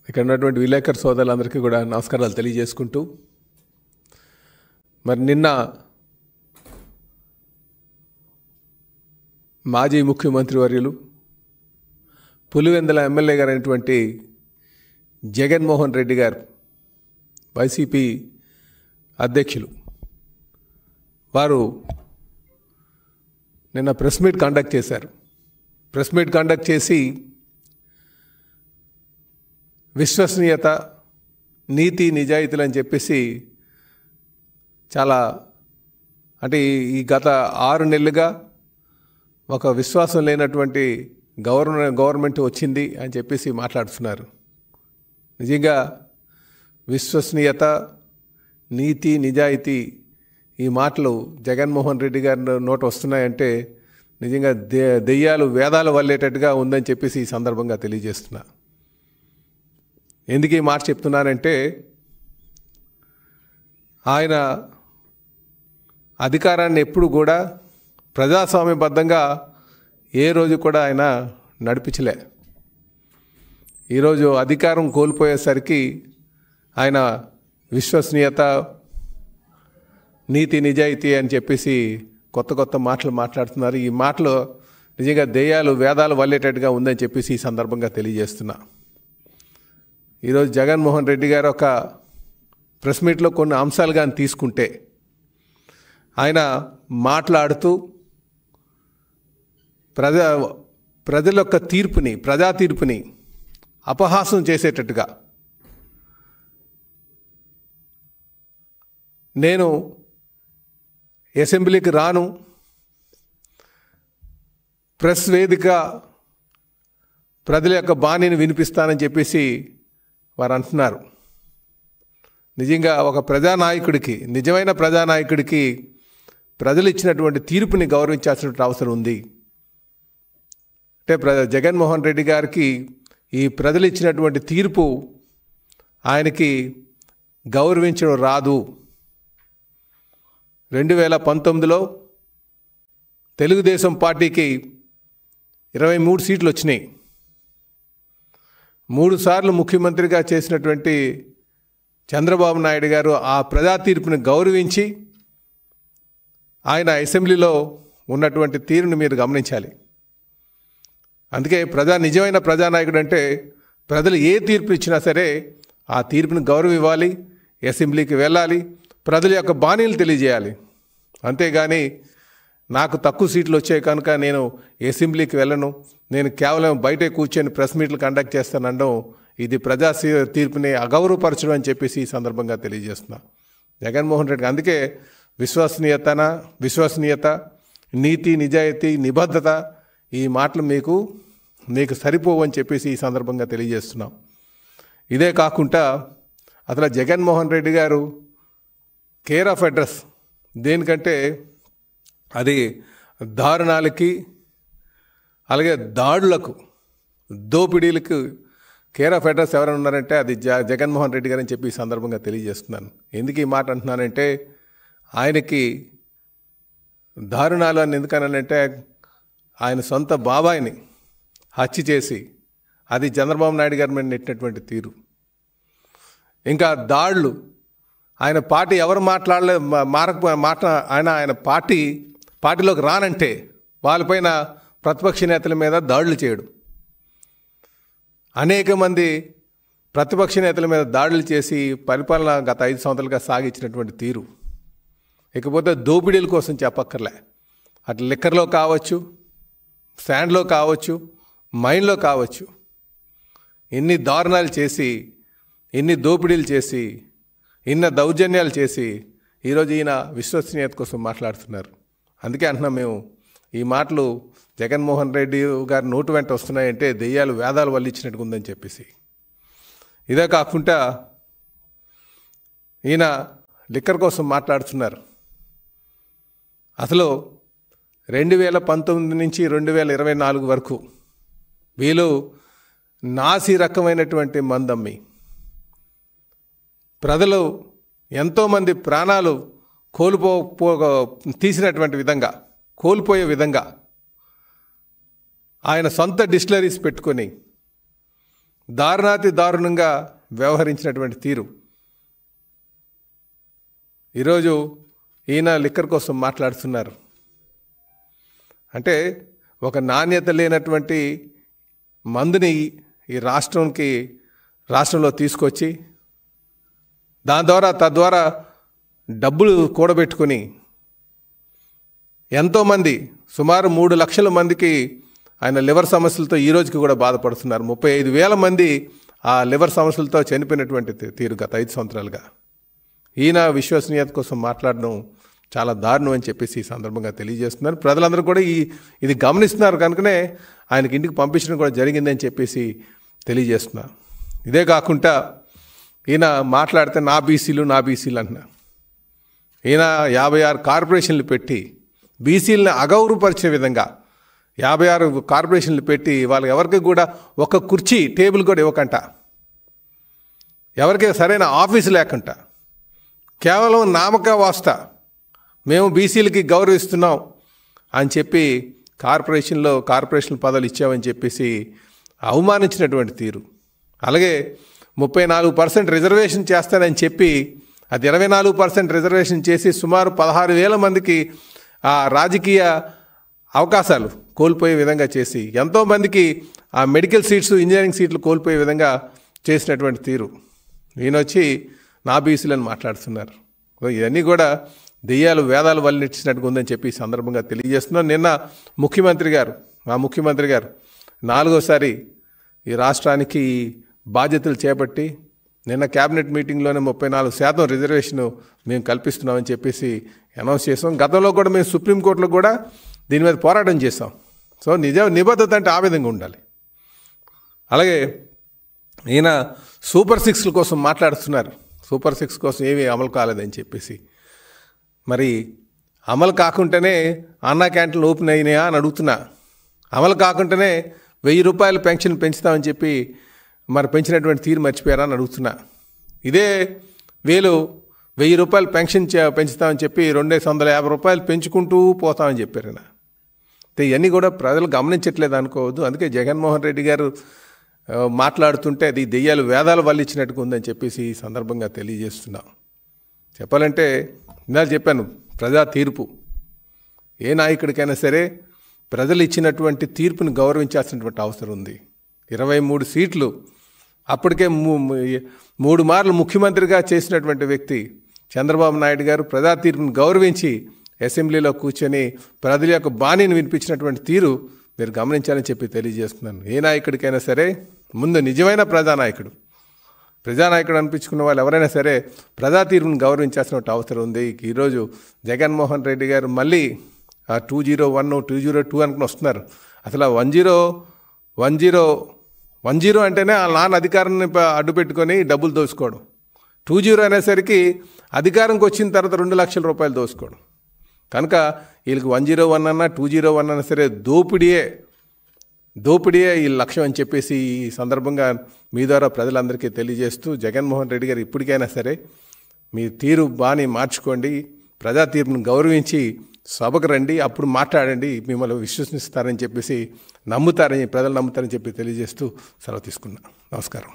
ఇక్కడ ఉన్నటువంటి విలేకరు సోదరులందరికీ కూడా నమస్కారాలు తెలియజేసుకుంటూ, మరి నిన్న మాజీ ముఖ్యమంత్రి వర్యులు పులివెందుల ఎమ్మెల్యే గారైనటువంటి జగన్మోహన్ రెడ్డి గారు, వైసీపీ అధ్యక్షులు, వారు నిన్న ప్రెస్ మీట్ కండక్ట్ చేశారు. ప్రెస్ మీట్ కండక్ట్ చేసి విశ్వసనీయత, నీతి, నిజాయితీలు అని చెప్పేసి చాలా అంటే ఈ గత 6 నెలలుగా ఒక విశ్వాసం లేనటువంటి గవర్నమెంట్ వచ్చింది అని చెప్పేసి మాట్లాడుతున్నారు. నిజంగా విశ్వసనీయత, నీతి, నిజాయితీ ఈ మాటలు జగన్మోహన్ రెడ్డి గారి నోట వస్తున్నాయంటే నిజంగా దెయ్యాలు వేదాలు వల్లేటట్టుగా ఉందని చెప్పేసి ఈ సందర్భంగా తెలియజేస్తున్నా. ఎందుకు ఈ మాట చెప్తున్నానంటే, ఆయన అధికారాన్ని ఎప్పుడు కూడా ప్రజాస్వామ్యబద్ధంగా ఏ రోజు కూడా ఆయన నడిపించలే. ఈరోజు అధికారం కోల్పోయేసరికి ఆయన విశ్వసనీయత, నీతి, నిజాయితీ అని చెప్పేసి కొత్త కొత్త మాటలు మాట్లాడుతున్నారు. ఈ మాటలు నిజంగా దెయ్యాలు వేదాలు వల్లేటట్టుగా ఉందని చెప్పేసి ఈ సందర్భంగా తెలియజేస్తున్నా. ఈరోజు జగన్మోహన్ రెడ్డి గారు ఒక ప్రెస్ మీట్లో కొన్ని అంశాలు కానీ తీసుకుంటే, ఆయన మాట్లాడుతూ ప్రజల యొక్క తీర్పుని, ప్రజా తీర్పుని అపహాసం చేసేటట్టుగా, నేను అసెంబ్లీకి రాను, ప్రెస్ వేదిక ప్రజల యొక్క బాణీని వినిపిస్తానని చెప్పేసి వారు అంటున్నారు. నిజంగా ఒక ప్రజానాయకుడికి, నిజమైన ప్రజానాయకుడికి ప్రజలు ఇచ్చినటువంటి తీర్పుని గౌరవించాల్సిన అవసరం ఉంది. అంటే జగన్మోహన్ రెడ్డి గారికి ఈ ప్రజలు ఇచ్చినటువంటి తీర్పు ఆయనకి గౌరవించడం రాదు. 2019లో తెలుగుదేశం పార్టీకి 23 సీట్లు వచ్చినాయి. 3 సార్లు ముఖ్యమంత్రిగా చేసినటువంటి చంద్రబాబు నాయుడు గారు ఆ ప్రజా తీర్పుని గౌరవించి ఆయన అసెంబ్లీలో ఉన్నటువంటి తీరుని మీరు గమనించాలి. అందుకే నిజమైన ప్రజానాయకుడు అంటే ప్రజలు ఏ తీర్పు ఇచ్చినా సరే ఆ తీర్పుని గౌరవం ఇవ్వాలి, అసెంబ్లీకి వెళ్ళాలి, ప్రజల యొక్క బాణీలు తెలియజేయాలి. అంతేగాని నాకు తక్కువ సీట్లు వచ్చాయి కనుక నేను అసెంబ్లీకి వెళ్ళను, నేను కేవలం బయటే కూర్చొని ప్రెస్ మీట్లు కండక్ట్ చేస్తానడం, ఇది ప్రజా తీర్పుని అగౌరవపరచడం అని చెప్పేసి ఈ సందర్భంగా తెలియజేస్తున్నా. జగన్మోహన్ రెడ్డి అందుకే విశ్వసనీయత, నీతి, నిజాయితీ, నిబద్ధత ఈ మాటలు మీకు సరిపోవు అని చెప్పేసి ఈ సందర్భంగా తెలియజేస్తున్నాం. ఇదే కాకుండా అసలు జగన్మోహన్ రెడ్డి గారు కేర్ ఆఫ్ అడ్రస్ దేనికంటే అది దారుణాలకి, అలాగే దాడులకు, దోపిడీలకు కేర్ ఆఫ్ అడ్రస్ ఎవరైనా ఉన్నారంటే అది జగన్మోహన్ రెడ్డి గారు అని చెప్పి ఈ సందర్భంగా తెలియజేస్తున్నాను. ఎందుకు ఈ మాట అంటున్నానంటే, ఆయనకి దారుణాలు అని ఎందుకనంటే ఆయన సొంత బాబాయిని హత్య చేసి అది చంద్రబాబు నాయుడు గారి మీద నెట్టినటువంటి తీరు, ఇంకా దాడులు, ఆయన పార్టీ ఎవరు ఆయన పార్టీలోకి రానంటే వాళ్ళపైన ప్రతిపక్ష నేతల మీద దాడులు చేయడం, అనేక మంది ప్రతిపక్ష నేతల మీద దాడులు చేసి పరిపాలన గత 5 సంవత్సరాలుగా సాగించినటువంటి తీరు. ఇకపోతే దోపిడీల కోసం చెప్పక్కర్లే, అటు లిక్కర్లో కావచ్చు, శాండ్లో కావచ్చు, మైన్లో కావచ్చు, ఎన్ని దారుణాలు చేసి, ఎన్ని దోపిడీలు చేసి, ఇన్ని దౌర్జన్యాలు చేసి ఈరోజు ఈయన విశ్వసనీయత కోసం మాట్లాడుతున్నారు. అందుకే అంటున్నాం మేము, ఈ మాటలు జగన్మోహన్ రెడ్డి గారి నోటు వెంట వస్తున్నాయంటే దెయ్యాలు వేదాలు వల్లించినట్టుగా ఉందని చెప్పేసి. ఇదే కాకుండా ఈయన లిక్కర్ కోసం మాట్లాడుతున్నారు. అసలు 2019 నుంచి 2024 వరకు వీళ్ళు నాసి రకమైనటువంటి మందమ్మి ప్రజలు ఎంతోమంది ప్రాణాలు కోల్పోయే విధంగా ఆయన సొంత డిస్టిలరీస్ పెట్టుకొని దారుణాతి దారుణంగా వ్యవహరించినటువంటి తీరు. ఈరోజు ఈయన లిక్కర్ కోసం మాట్లాడుతున్నారు. అంటే ఒక నాణ్యత లేనటువంటి మందుని ఈ రాష్ట్రంలో తీసుకొచ్చి తద్వారా డబ్బులు కూడబెట్టుకొని ఎంతోమంది సుమారు 3 లక్షల మందికి ఆయన లివర్ సమస్యలతో ఈ రోజుకి కూడా బాధపడుతున్నారు. 35,000 మంది ఆ లివర్ సమస్యలతో చనిపోయినటువంటి తీరు గత 5 సంవత్సరాలుగా. ఈయన విశ్వసనీయత కోసం మాట్లాడడం చాలా దారుణం అని చెప్పేసి ఈ సందర్భంగా తెలియజేస్తున్నారు. ప్రజలందరూ కూడా ఇది గమనిస్తున్నారు కనుకనే ఆయనకి ఇంటికి పంపించడం కూడా జరిగిందని చెప్పేసి తెలియజేస్తున్నారు. ఇదే కాకుండా ఈయన మాట్లాడితే నా బీసీలు అంటున్నా. ఈయన 56 కార్పొరేషన్లు పెట్టి బీసీలను అగౌరవపరిచే విధంగా 56 కార్పొరేషన్లు పెట్టి వాళ్ళకి ఎవరికి కూడా ఒక కుర్చీ టేబుల్ కూడా ఇవ్వకంట, ఎవరికి సరైన ఆఫీసు లేకుండా కేవలం నామక వాస్తా మేము బీసీలకి గౌరవిస్తున్నాం అని చెప్పి కార్పొరేషన్ పదవులు ఇచ్చామని చెప్పేసి అవమానించినటువంటి తీరు. అలాగే 34% రిజర్వేషన్ చేస్తానని చెప్పి అది 24% రిజర్వేషన్ చేసి సుమారు 16,000 మందికి ఆ రాజకీయ అవకాశాలు కోల్పోయే విధంగా చేసి ఎంతోమందికి ఆ మెడికల్ సీట్స్, ఇంజనీరింగ్ సీట్లు కోల్పోయే విధంగా చేసినటువంటి తీరు. ఈయనొచ్చి నా బీసీలని మాట్లాడుతున్నారు. ఇవన్నీ కూడా దెయ్యాలు వేదాలు వల్లించినట్టుగా ఉందని చెప్పి ఈ సందర్భంగా తెలియజేస్తున్నాను. నిన్న మా ముఖ్యమంత్రి గారు 4వసారి ఈ రాష్ట్రానికి బాధ్యతలు చేపట్టి నిన్న క్యాబినెట్ మీటింగ్లోనే 34% రిజర్వేషన్ మేము కల్పిస్తున్నామని చెప్పేసి అనౌన్స్ చేసాం. గతంలో కూడా మేము సుప్రీంకోర్టులో కూడా దీని మీద పోరాటం చేసాం. సో నిబద్ధత అంటే ఆ విధంగా ఉండాలి. అలాగే ఈయన సూపర్ 6 కోసం మాట్లాడుతున్నారు. సూపర్ 6 కోసం ఏమీ అమలు కాలేదని చెప్పేసి. మరి అమలు కాకుండానే అన్నా క్యాంటీన్లు ఓపెన్ అయినాయా అని అడుగుతున్నా. అమలు కాకుండానే 1,000 రూపాయలు పెన్షన్ పెంచుతామని చెప్పి మరి పెంచినటువంటి తీరు మర్చిపోయారా అని అడుగుతున్నా. ఇదే 1,000 రూపాయలు పెన్షన్ పెంచుతామని చెప్పి 250 రూపాయలు పెంచుకుంటూ పోతామని చెప్పారు. ఇవన్నీ కూడా ప్రజలు గమనించట్లేదు అనుకోవద్దు. అందుకే జగన్మోహన్ రెడ్డి గారు మాట్లాడుతుంటే అది దెయ్యాలు వేదాలు వల్లించినట్టుగా ఉందని చెప్పేసి ఈ సందర్భంగా తెలియజేస్తున్నాం. చెప్పాలంటే ఇందాక చెప్పాను, ప్రజా తీర్పు ఏ నాయకుడికైనా సరే ప్రజలు ఇచ్చినటువంటి తీర్పుని గౌరవించాల్సినటువంటి అవసరం ఉంది. 23 సీట్లు అప్పటికే 3 మార్లు ముఖ్యమంత్రిగా చేసినటువంటి వ్యక్తి చంద్రబాబు నాయుడు గారు ప్రజా తీర్పుని గౌరవించి అసెంబ్లీలో కూర్చొని ప్రజల యొక్క బాణీని వినిపించినటువంటి తీరు మీరు గమనించాలని చెప్పి తెలియజేస్తున్నాను. ఏ నాయకుడికైనా సరే ముందు నిజమైన ప్రజానాయకుడు అనిపించుకున్న వాళ్ళు ఎవరైనా సరే ప్రజా తీర్పుని గౌరవించాల్సిన అవసరం ఉంది. ఈరోజు జగన్మోహన్ రెడ్డి గారు మళ్ళీ 201, 202 అనుకుని వస్తున్నారు. అసలు 110 అంటేనే ఆ నాన్న అధికారాన్ని అడ్డు పెట్టుకొని డబ్బులు దోసుకోవడం. 20 అనేసరికి అధికారంకి వచ్చిన తర్వాత 2 లక్షల రూపాయలు దోసుకోవడం. కనుక వీళ్ళకి 101 అన్నా 201 అన్నా సరే దోపిడీయే ఈ లక్ష్యం అని చెప్పేసి ఈ సందర్భంగా మీ ద్వారా ప్రజలందరికీ తెలియజేస్తూ, జగన్మోహన్ రెడ్డి గారు ఇప్పటికైనా సరే మీ తీరు బాని మార్చుకోండి, ప్రజా తీర్పును గౌరవించి సభకు రండి, అప్పుడు మాట్లాడండి, మిమ్మల్ని విశ్వసిస్తారని చెప్పేసి ప్రజలు నమ్ముతారని చెప్పి తెలియజేస్తూ సెలవు తీసుకున్నాను. నమస్కారం.